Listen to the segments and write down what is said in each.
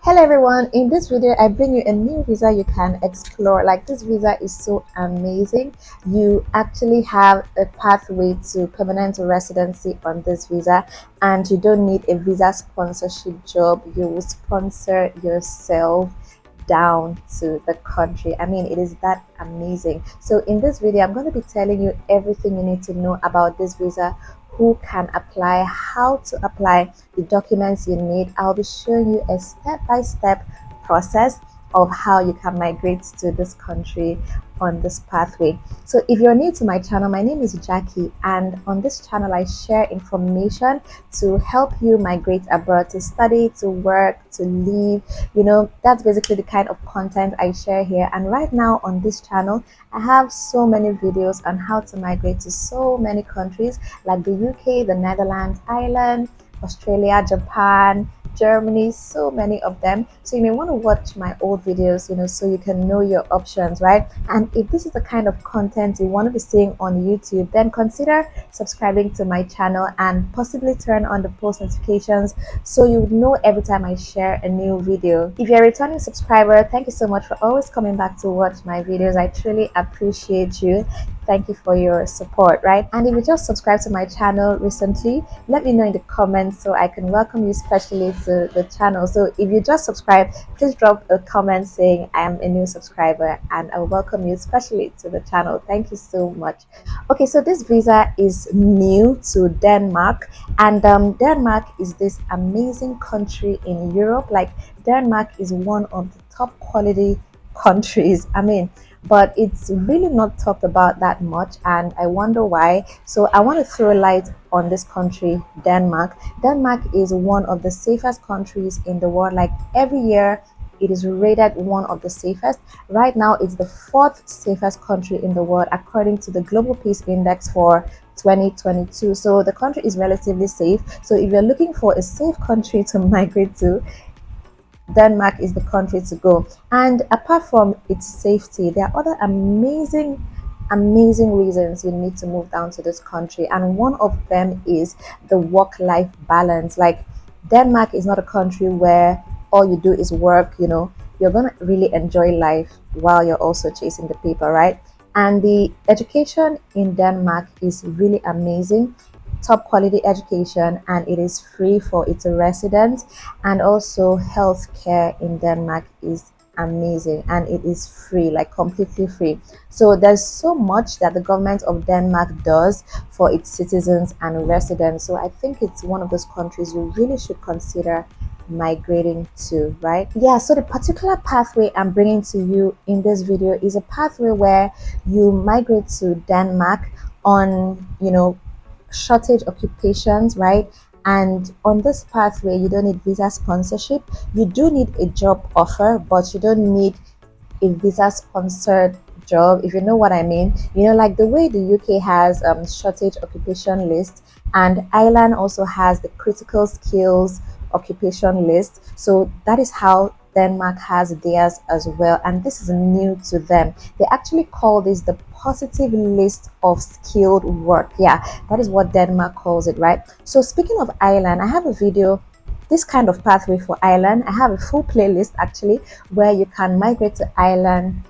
Hello everyone, in this video I bring you a new visa you can explore. Like, this visa is so amazing. You actually have a pathway to permanent residency on this visa, and you don't need a visa sponsorship job. You will sponsor yourself down to the country. I mean, it is that amazing. So in this video I'm going to be telling you everything you need to know about this visa, who can apply, how to apply, the documents you need. I'll be showing you a step-by-step process of how you can migrate to this country on this pathway. So if you're new to my channel, my name is Jackie, and on this channel I share information to help you migrate abroad, to study, to work, to live. That's basically the kind of content I share here. And right now on this channel I have so many videos on how to migrate to so many countries like the UK, the Netherlands, Ireland, Australia, Japan, Germany, so many of them. So you may want to watch my old videos, so you can know your options, right? And if this is the kind of content you want to be seeing on YouTube, then consider subscribing to my channel and possibly turn on the post notifications so you would know every time I share a new video. If you're a returning subscriber, thank you so much for always coming back to watch my videos. I truly appreciate you. Thank you for your support, right? And if you just subscribed to my channel recently, let me know in the comments so I can welcome you specially to the channel. So if you just subscribed, please drop a comment saying I am a new subscriber, and I will welcome you specially to the channel. Thank you so much. Okay, so this visa is new to Denmark, and Denmark is this amazing country in Europe. Like, Denmark is one of the top quality countries. I mean, but it's really not talked about that much, and I wonder why. So I want to throw light on this country, Denmark. Denmark is one of the safest countries in the world. Like, every year it is rated one of the safest. Right now it's the fourth safest country in the world according to the Global Peace Index for 2022. So the country is relatively safe. So if you're looking for a safe country to migrate to, Denmark is the country to go. And apart from its safety, there are other amazing reasons you need to move down to this country, and one of them is the work-life balance. Like, Denmark is not a country where all you do is work. You're gonna really enjoy life while you're also chasing the paper, right? And the education in Denmark is really amazing, top quality education, and it is free for its residents. And also healthcare in Denmark is amazing, and it is free, like completely free. So there's so much that the government of Denmark does for its citizens and residents. So I think it's one of those countries you really should consider migrating to, right? Yeah, so the particular pathway I'm bringing to you in this video is a pathway where you migrate to Denmark on shortage occupations, right? And on this pathway you don't need visa sponsorship. You do need a job offer, but you don't need a visa sponsored job, if you know what I mean. Like the way the UK has shortage occupation list, and Ireland also has the critical skills occupation list. So that is how Denmark has theirs as well, and this is new to them. They actually call this the positive list of skilled work. Yeah, that is what Denmark calls it, right? So speaking of Ireland, I have a video, this kind of pathway for Ireland. I have a full playlist actually where you can migrate to Ireland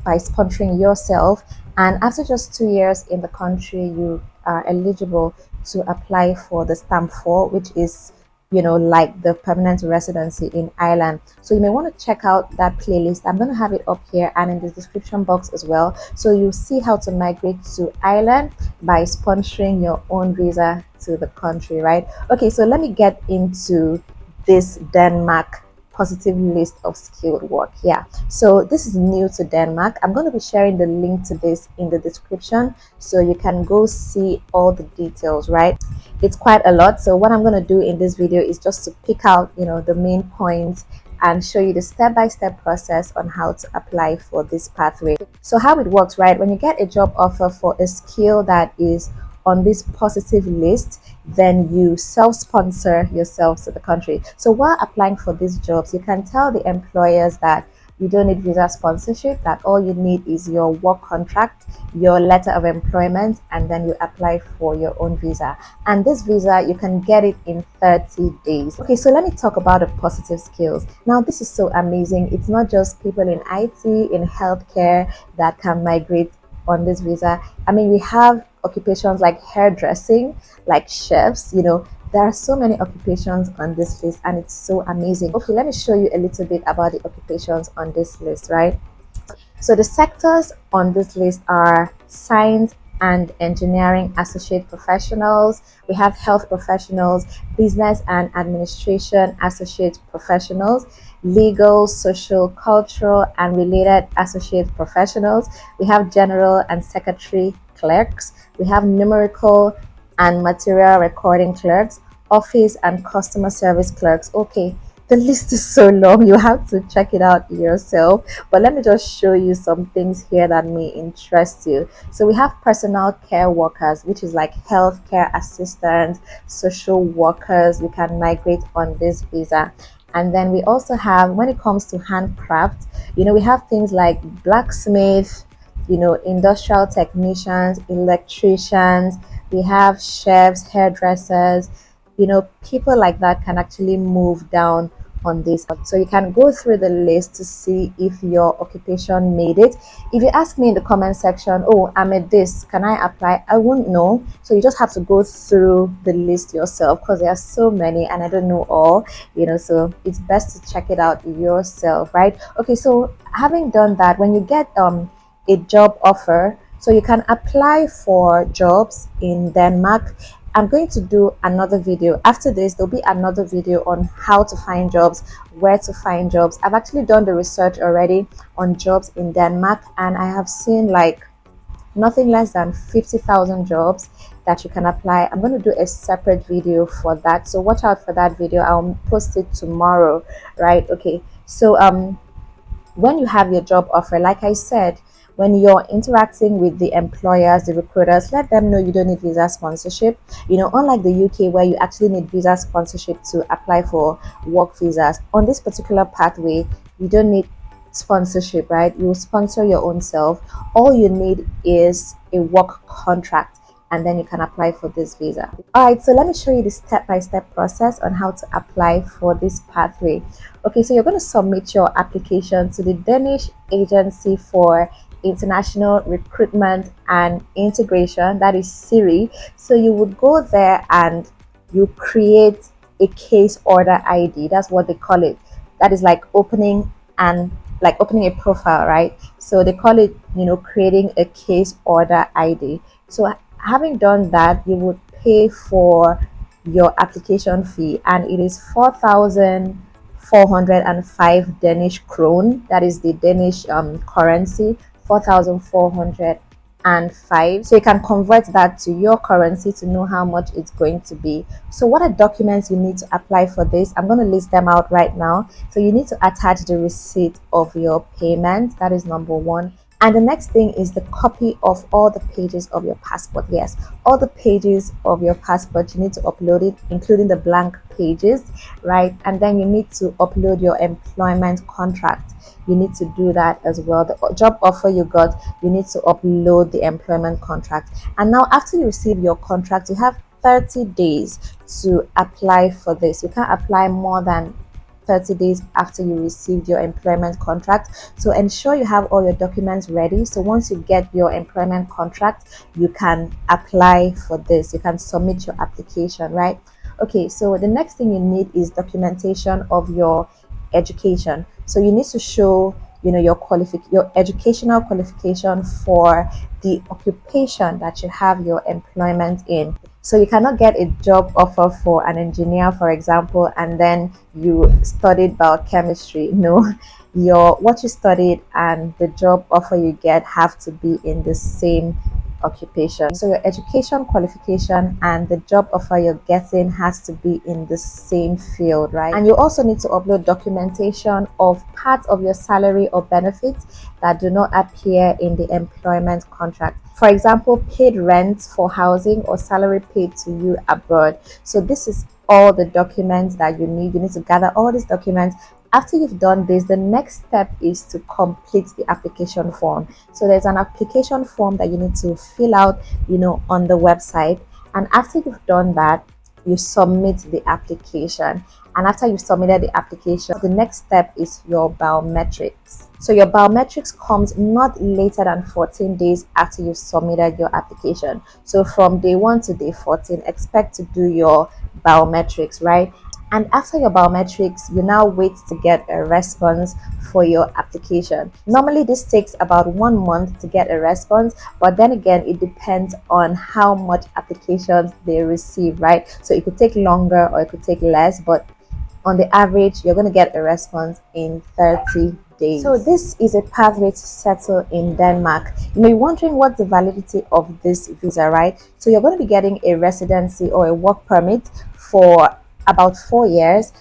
by sponsoring yourself, and after just 2 years in the country you are eligible to apply for the stamp 4, which is like the permanent residency in Ireland. So you may want to check out that playlist. I'm going to have it up here and in the description box as well, so you see how to migrate to Ireland by sponsoring your own visa to the country, right? Okay, so let me get into this Denmark positive list of skilled work. Yeah, so this is new to Denmark. I'm going to be sharing the link to this in the description so you can go see all the details, right? It's quite a lot, so what I'm going to do in this video is just to pick out the main points and show you the step-by-step process on how to apply for this pathway. So how it works, right? When you get a job offer for a skill that is on this positive list, then you self-sponsor yourself to the country. So while applying for these jobs, you can tell the employers that You don't need visa sponsorship. That all you need is your work contract, your letter of employment, and then you apply for your own visa. And this visa, you can get it in 30 days. Okay, so let me talk about the positive skills. Now, this is so amazing. It's not just people in IT, in healthcare that can migrate on this visa. I mean, we have occupations like hairdressing, like chefs, there are so many occupations on this list, and it's so amazing. Okay, let me show you a little bit about the occupations on this list, right? So the sectors on this list are science and engineering associate professionals. We have health professionals, business and administration associate professionals, legal, social, cultural, and related associate professionals. We have general and secretary clerks. We have numerical and material recording clerks, office and customer service clerks. Okay, the list is so long, you have to check it out yourself, but let me just show you some things here that may interest you. So we have personal care workers, which is like healthcare assistants, social workers. You can migrate on this visa. And then we also have, when it comes to handcraft, we have things like blacksmith, industrial technicians, electricians. We have chefs, hairdressers. People like that can actually move down on this. So you can go through the list to see if your occupation made it. If you ask me in the comment section, oh, I'm at this, can I apply? I won't know. So you just have to go through the list yourself, because there are so many and I don't know all, so it's best to check it out yourself, right? Okay, so having done that, when you get a job offer, so you can apply for jobs in Denmark. I'm going to do another video. After this, there'll be another video on how to find jobs, where to find jobs. I've actually done the research already on jobs in Denmark, and I have seen like nothing less than 50,000 jobs that you can apply. I'm going to do a separate video for that, so watch out for that video. I'll post it tomorrow, right? Okay, so when you have your job offer, like I said, when you're interacting with the employers, the recruiters, let them know you don't need visa sponsorship. Unlike the UK, where you actually need visa sponsorship to apply for work visas, on this particular pathway, you don't need sponsorship, right? You sponsor your own self. All you need is a work contract, and then you can apply for this visa. All right, so let me show you the step-by-step process on how to apply for this pathway. Okay, so you're going to submit your application to the Danish Agency for International Recruitment and Integration, that is SIRI. So you would go there and you create a case order ID. That's what they call it. That is like opening a profile, right? So they call it, creating a case order ID. So having done that, you would pay for your application fee, and it is 4,405 Danish krone. That is the Danish currency, 4,405. So you can convert that to your currency to know how much it's going to be. So what are documents you need to apply for this? I'm going to list them out right now. So you need to attach the receipt of your payment. That is number one. And the next thing is the copy of all the pages of your passport. Yes, all the pages of your passport, you need to upload it, including the blank pages, right? And then you need to upload your employment contract. You need to do that as well. The job offer you got, you need to upload the employment contract. And now after you receive your contract, you have 30 days to apply for this. You can't apply more than 30 days after you received your employment contract. So ensure you have all your documents ready. So once you get your employment contract, you can apply for this. You can submit your application, right? Okay, so the next thing you need is documentation of your education. So you need to show your educational qualification for the occupation that you have your employment in. So you cannot get a job offer for an engineer, for example, and then you studied biochemistry. No, what you studied and the job offer you get have to be in the same occupation. So your education qualification and the job offer you're getting has to be in the same field, right? And you also need to upload documentation of part of your salary or benefits that do not appear in the employment contract. For example, paid rent for housing or salary paid to you abroad. So this is all the documents that you need. You need to gather all these documents, After you've done this, the next step is to complete the application form. So there's an application form that you need to fill out, on the website. And after you've done that, you submit the application. And after you've submitted the application, the next step is your biometrics. So your biometrics comes not later than 14 days after you've submitted your application. So from day 1 to day 14, expect to do your biometrics, right? And after your biometrics, you now wait to get a response for your application. Normally, this takes about 1 month to get a response, but then again, it depends on how much applications they receive, right? So it could take longer or it could take less, but on the average, you're going to get a response in 30 days. So this is a pathway to settle in Denmark. You may be wondering what's the validity of this visa, right? So you're going to be getting a residency or a work permit for about 4 years,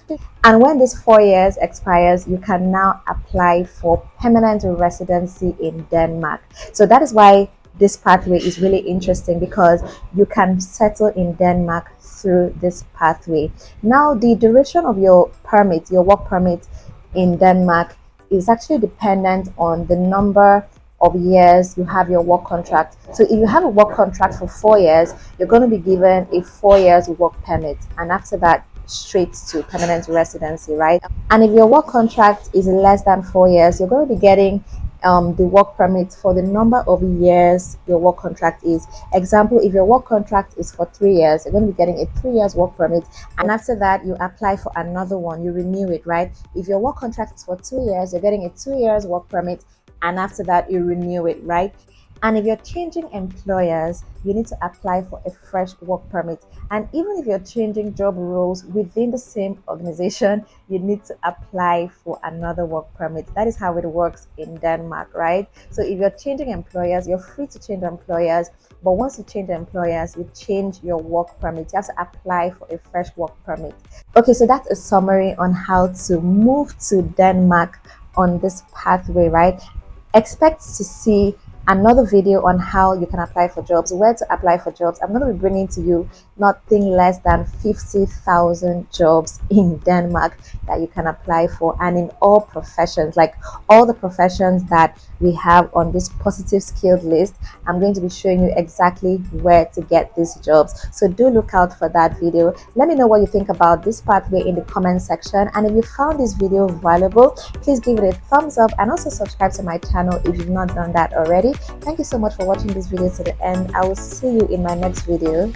and when this 4 years expires, you can now apply for permanent residency in Denmark. So that is why this pathway is really interesting, because you can settle in Denmark through this pathway. Now, the duration of your permit, your work permit in Denmark, is actually dependent on the number of years you have your work contract. So if you have a work contract for 4 years, you're going to be given a 4 years work permit, and after that, straight to permanent residency, right? And if your work contract is less than 4 years, you're going to be getting the work permit for the number of years your work contract is. Example, if your work contract is for 3 years, you're going to be getting a 3 years work permit, and after that you apply for another one, you renew it, right? If your work contract is for 2 years, you're getting a 2 years work permit, and after that you renew it, right? And if you're changing employers, you need to apply for a fresh work permit. And even if you're changing job roles within the same organization, you need to apply for another work permit. That is how it works in Denmark, right? So if you're changing employers, you're free to change employers. But once you change employers, you change your work permit. You have to apply for a fresh work permit. Okay, so that's a summary on how to move to Denmark on this pathway, right? Expect to see another video on how you can apply for jobs, where to apply for jobs. I'm going to be bringing to you nothing less than 50,000 jobs in Denmark that you can apply for, and in all professions, like all the professions that we have on this positive skilled list. I'm going to be showing you exactly where to get these jobs, so do look out for that video. Let me know what you think about this pathway in the comment section, and if you found this video valuable, please give it a thumbs up and also subscribe to my channel if you've not done that already. Thank you so much for watching this video to the end. I will see you in my next video.